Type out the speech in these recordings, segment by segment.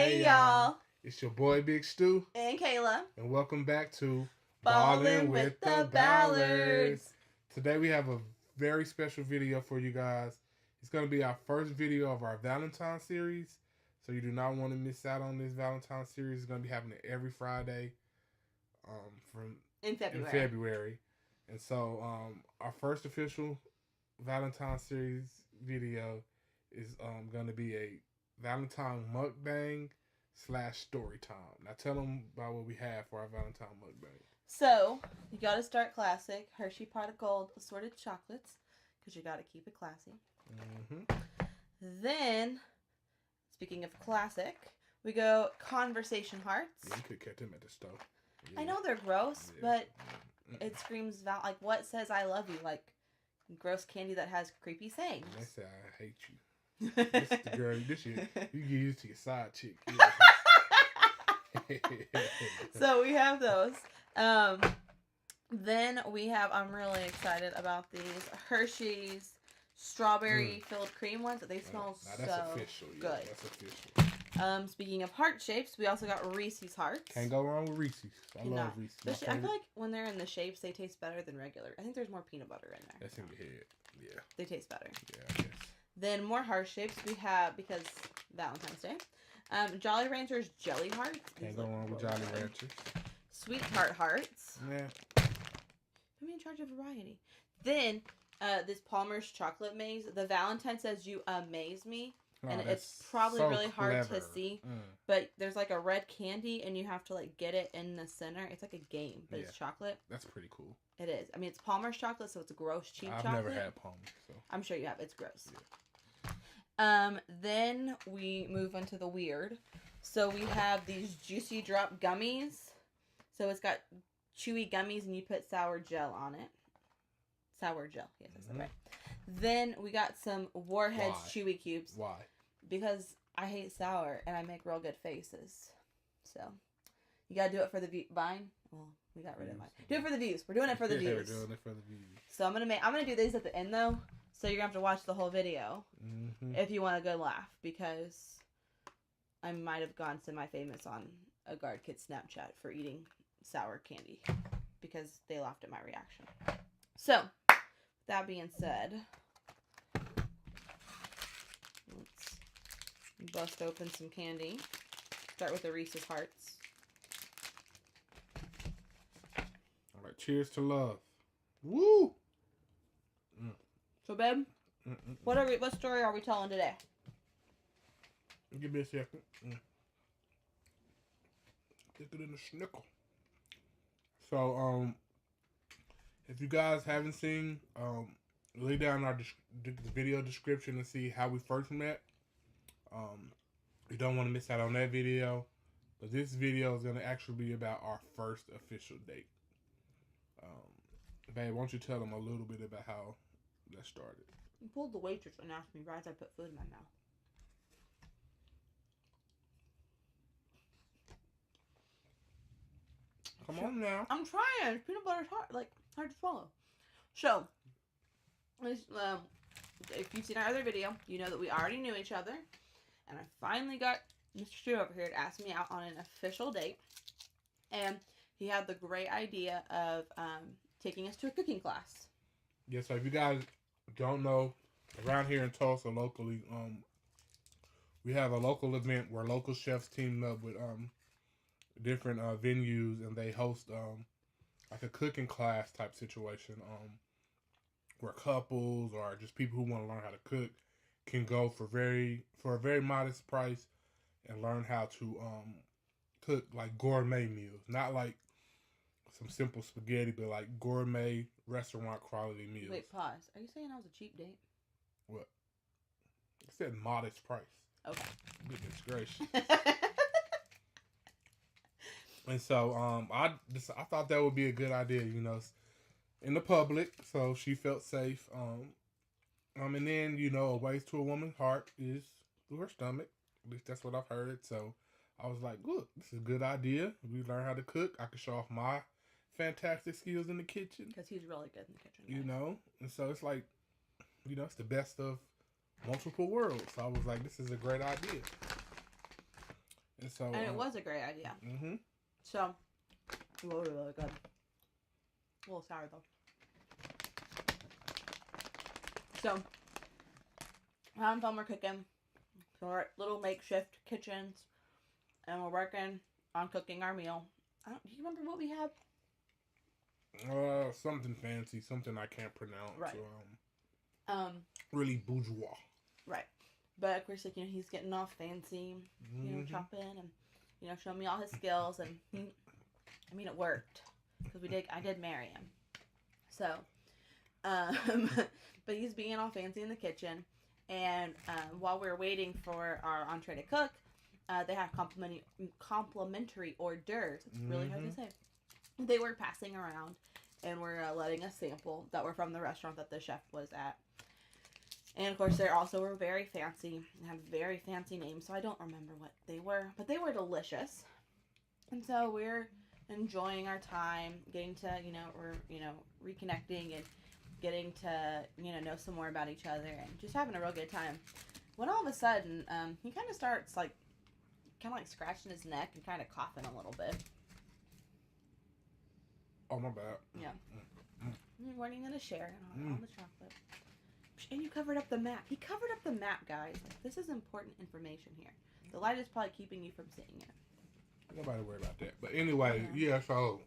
Hey y'all, It's your boy Big Stu, and Kayla, and welcome back to Ballin with the Ballards. Today we have a very special video for you guys. It's going to be our first video of our Valentine series, so you do not want to miss out on this Valentine series. It's going to be happening every Friday in February. And so our first official Valentine series video is going to be a Valentine-Mukbang / story time. Now tell them about what we have for our Valentine mukbang. So, you gotta start classic. Hershey Pot of Gold assorted chocolates, because you gotta keep it classy. Then, speaking of classic, we go conversation hearts. Yeah, you could catch them at the store. Yeah. I know they're gross, but it screams like what says I love you? Like gross candy that has creepy sayings. They say I hate you. This is the girl. This you give this to your side chick. Yeah. So we have those. Then we have, I'm really excited about these Hershey's strawberry filled cream ones. They smell that's so official. Yeah, good. That's official. Speaking of heart shapes, we also got Reese's Hearts. Can't go wrong with Reese's. I love Reese's. I feel like when they're in the shapes, they taste better than regular. I think there's more peanut butter in there. That's in your head. Yeah. They taste better. Yeah, I guess. Then more heart shapes we have, because Valentine's Day. Jolly Ranchers Jelly Hearts. Can't go wrong with Jolly Ranchers. Sweetheart Hearts. Yeah. Put me in charge of variety. Then, this Palmer's Chocolate Maze. The Valentine says you amaze me. And it's probably really hard to see. But there's like a red candy and you have to like get it in the center. It's like a game, but it's chocolate. That's pretty cool. It is. I mean, it's Palmer's chocolate, so it's a gross, cheap chocolate. I've never had Palmer, so. I'm sure you have. It's gross. Yeah. Then we move into the weird. So we have these Juicy Drop gummies. So it's got chewy gummies and you put sour gel on it. Sour gel. Yes, that's right. Then we got some Warheads Chewy Cubes. Why? Because I hate sour and I make real good faces. So you gotta do it for the vine. Well, we got rid of mine. Do it for the views. We're doing it for the views. We're doing it for the views. So I'm gonna do these at the end though. So you're gonna have to watch the whole video if you want a good laugh, because I might have gone semi-famous on a guard kid Snapchat for eating sour candy because they laughed at my reaction. So, that being said, let's bust open some candy. Start with the Reese's Hearts. All right, cheers to love. Woo! So, babe, what story are we telling today? Give me a second. Stick it in the snickle. So, if you guys haven't seen, lay down our the video description and see how we first met. You don't want to miss out on that video, but this video is going to actually be about our first official date. Babe, why don't you tell them a little bit about how that started? You pulled the waitress and asked me why I put food in my mouth. Come on now. I'm trying. Peanut butter's hard to swallow. So, if you've seen our other video, you know that we already knew each other. And I finally got Mr. Stu over here to ask me out on an official date. And he had the great idea of taking us to a cooking class. Yeah, so if you guys don't know, around here in Tulsa locally, we have a local event where local chefs team up with different venues, and they host like a cooking class type situation where couples or just people who want to learn how to cook can go for a very modest price and learn how to cook like gourmet meals, not like some simple spaghetti, but like gourmet restaurant quality meals. Wait, pause. Are you saying I was a cheap date? What? I said modest price. Okay. Goodness gracious. And so I thought that would be a good idea, you know, in the public, so she felt safe. And then, you know, a ways to a woman's heart is through her stomach. At least that's what I've heard. So I was like, look, this is a good idea. We learn how to cook. I can show off my fantastic skills in the kitchen. Because he's really good in the kitchen. You know? And so it's like, you know, it's the best of multiple worlds. So I was like, this is a great idea. And so, and it was a great idea. Mm-hmm. So, really, really good. A little sour though. So, how and we're cooking. So we're at little makeshift kitchens, and we're working on cooking our meal. Do you remember what we had? Something fancy, something I can't pronounce. Right. Really bourgeois. Right. But of course, like, you know, he's getting all fancy, you know, chopping and, you know, showing me all his skills, and I mean, it worked because I did marry him. So, but he's being all fancy in the kitchen, and while we were waiting for our entree to cook, they have complimentary hors d'oeuvres. It's really hard to say. They were passing around, and were letting us sample that were from the restaurant that the chef was at. And of course, they also were very fancy and had very fancy names, so I don't remember what they were, but they were delicious. And so we're enjoying our time, getting to, reconnecting and getting to, know some more about each other and just having a real good time. When all of a sudden, he kind of starts, scratching his neck and kind of coughing a little bit. Oh, my bad. Yeah. You weren't even going to share on the chocolate. And you covered up the map. He covered up the map, guys. This is important information here. The light is probably keeping you from seeing it. Nobody worry about that. But anyway, so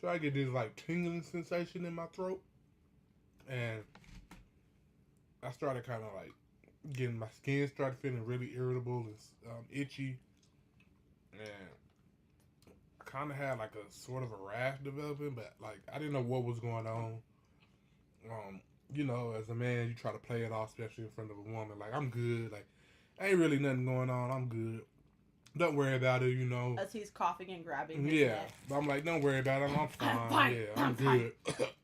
I get this, tingling sensation in my throat. And I started kind of, getting my skin started feeling really irritable and itchy. And I kind of had, a sort of a rash developing, but, I didn't know what was going on. As a man, you try to play it off, especially in front of a woman. I'm good. Ain't really nothing going on. I'm good. Don't worry about it, As he's coughing and grabbing his neck. But I'm don't worry about it. I'm fine. I'm good.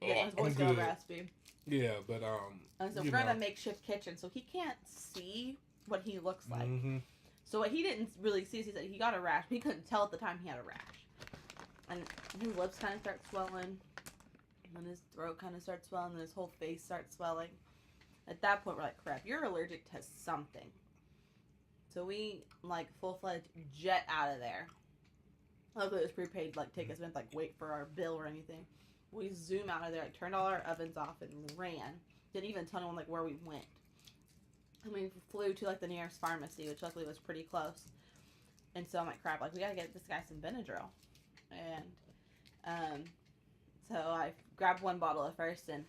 Yeah, his voice got raspy. Yeah, but, and so we're in a makeshift kitchen, so he can't see what he looks like. Mm-hmm. So what he didn't really see is he said he got a rash, but he couldn't tell at the time he had a rash. And his lips kind of start swelling. And his throat kind of starts swelling, and his whole face starts swelling. At that point, we're like, crap, you're allergic to something. So we, full-fledged jet out of there. Luckily, it was prepaid, take us, we didn't, wait for our bill or anything. We zoom out of there, turned all our ovens off, and ran. Didn't even tell anyone, where we went. And we flew to, the nearest pharmacy, which luckily was pretty close. And so I'm like, crap, we gotta get this guy some Benadryl. And, so I grabbed one bottle at first, and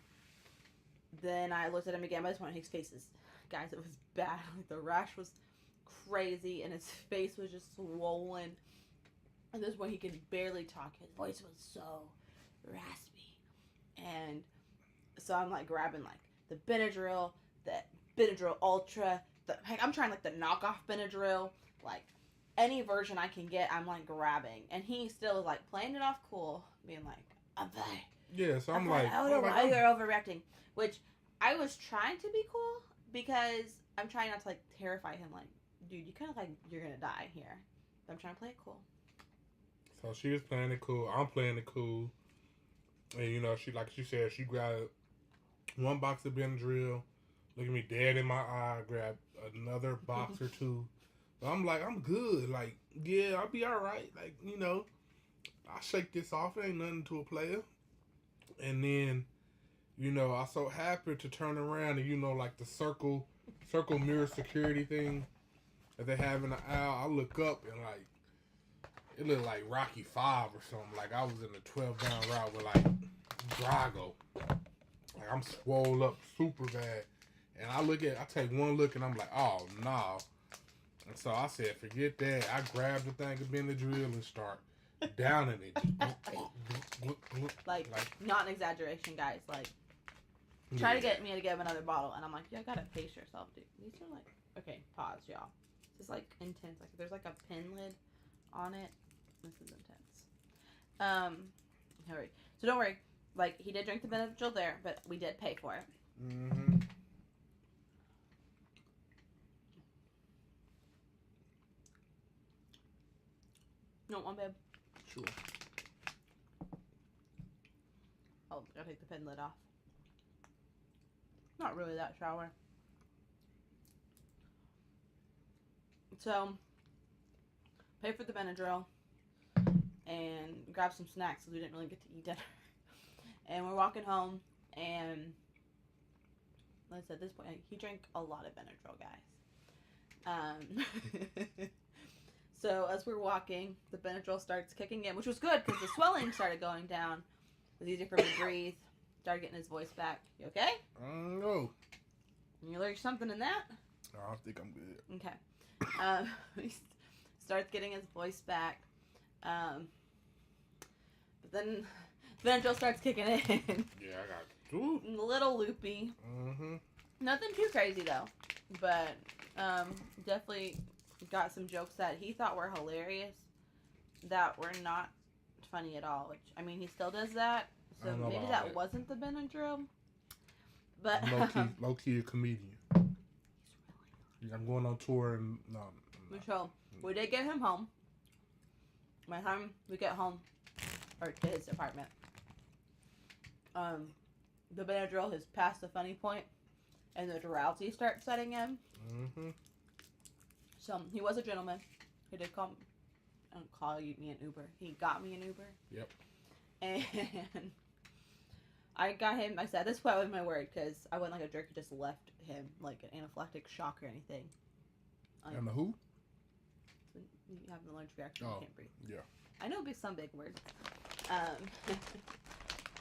then I looked at him again. By this point, his face is, guys, it was bad. The rash was crazy, and his face was just swollen. And this point, he could barely talk. His voice was so raspy. And so I'm, grabbing, the Benadryl, the Benadryl Ultra. I'm trying, the knockoff Benadryl. Any version I can get, I'm, grabbing. And he still is, playing it off cool, being I'm fine. Yeah, so I'm I don't know why you're overreacting. Which, I was trying to be cool, because I'm trying not to, terrify him. Dude, you kind of, you're gonna die here. But I'm trying to play it cool. So she was playing it cool. I'm playing it cool. And, she said, she grabbed one box of Benadryl, look at me dead in my eye, grabbed another box or two. But I'm I'm good. Yeah, I'll be all right. I shake this off. It ain't nothing to a player. And then, I so happened to turn around and, the circle mirror security thing that they have in the aisle. I look up and, it looked like Rocky 5 or something. I was in the 12-down route with, Drago. I'm swole up super bad. And I take one look and I'm oh, no. And so I said, forget that. I grabbed the thing of Benadryl and start downing it. Not an exaggeration, guys. Try to get me to give him another bottle, and I'm you gotta pace yourself, dude. These are okay, pause, y'all. This is intense. There's a pin lid on it. This is intense. Hurry. So don't worry. He did drink the Benadryl there, but we did pay for it. Mm-hmm. You want one, babe? Sure. Oh, gotta take the pin lid off. Not really that sour. So, pay for the Benadryl, and grab some snacks because we didn't really get to eat dinner. And we're walking home, and like I said, at this point, he drank a lot of Benadryl, guys. So as we're walking, the Benadryl starts kicking in, which was good because the swelling started going down. It was easier for me to breathe. Started getting his voice back. You okay? No. You allergic to something in that? No, I think I'm good. Okay. He starts getting his voice back. But then Benadryl starts kicking in. Yeah, I got two. A little loopy. Mm-hmm. Nothing too crazy though. But definitely got some jokes that he thought were hilarious that were not funny at all. Which, I mean, he still does that. So maybe that wasn't the Benadryl. But low key a comedian. Yeah, I'm going on tour and no. So we did get him home. By the time we get home, or to his apartment, the Benadryl has passed the funny point, and the drowsy starts setting in. Mm-hmm. So he was a gentleman. He did call me an Uber. He got me an Uber. Yep. And I got him. I said, this was my word, because I wasn't like a jerk who just left him like an anaphylactic shock or anything. And the who? You have an allergic reaction. You can't breathe. Yeah. I know some big words.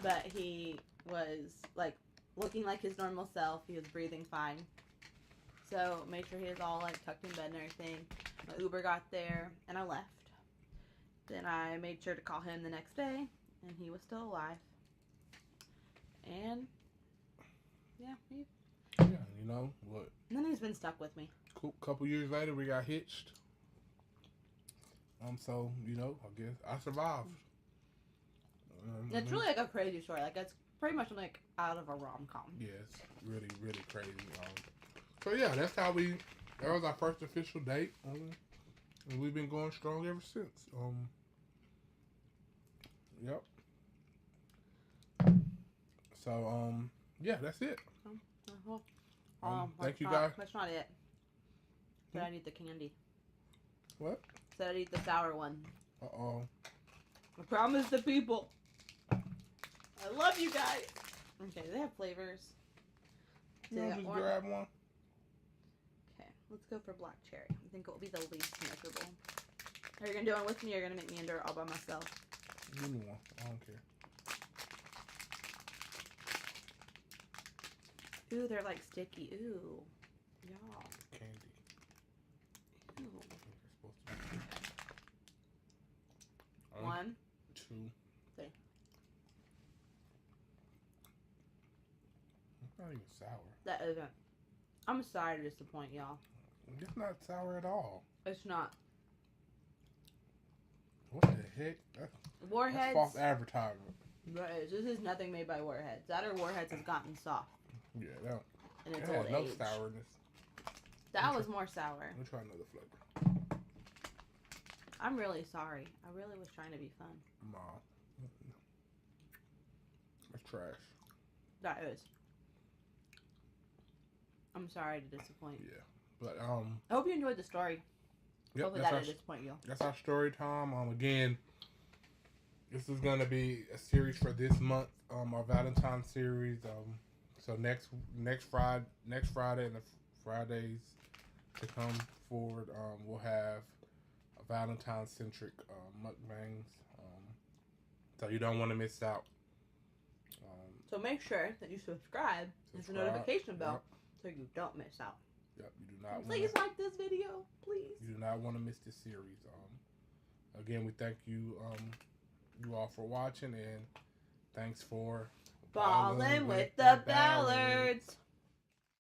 But he was like looking like his normal self. He was breathing fine. So made sure he was all like tucked in bed and everything. My Uber got there and I left. Then I made sure to call him the next day and he was still alive. And yeah, you know what? And then he's been stuck with me. Couple years later, we got hitched. So you know, I guess I survived. It's really like a crazy story. Like it's pretty much like out of a rom-com. Yeah, it's really, really crazy. So yeah, that was our first official date. And we've been going strong ever since. Yep. So yeah, that's it. Thank you guys. That's not it. Said I need the candy. What? Said I'd eat the sour one. Uh-oh. I promised the people. I love you guys. Okay, they have flavors. You want to just grab one? Okay, let's go for black cherry. I think it will be the least miserable. Are you going to do one with me or are you going to make me endure it all by myself? Give me one. I don't care. Ooh, they're like sticky. Ooh. Y'all. Candy. Ew. One, 2, 3. It's not even sour. That isn't. I'm sorry to disappoint y'all. It's not sour at all. It's not. What the heck? Warheads. That's false advertising. This is nothing made by Warheads. That or Warheads has gotten soft. Yeah, that. And it's It old had no age. sourness. That was more sour. Let me try another flavor. I'm really sorry. I really was trying to be fun. Nah. That's trash. That is. I'm sorry to disappoint. Yeah. But I hope you enjoyed the story. Yep, Hopefully that didn't disappoint you. That's our story time. Again, this is gonna be a series for this month. Our Valentine's series. So next Friday and the Fridays to come forward, we'll have a Valentine's centric mukbangs. So you don't want to miss out. So make sure that you subscribe with the notification bell so you don't miss out. Yep, you do not. Please like this video, please. You do not want to miss this series. Again, we thank you, you all for watching, and thanks for Ballin' with the Ballards.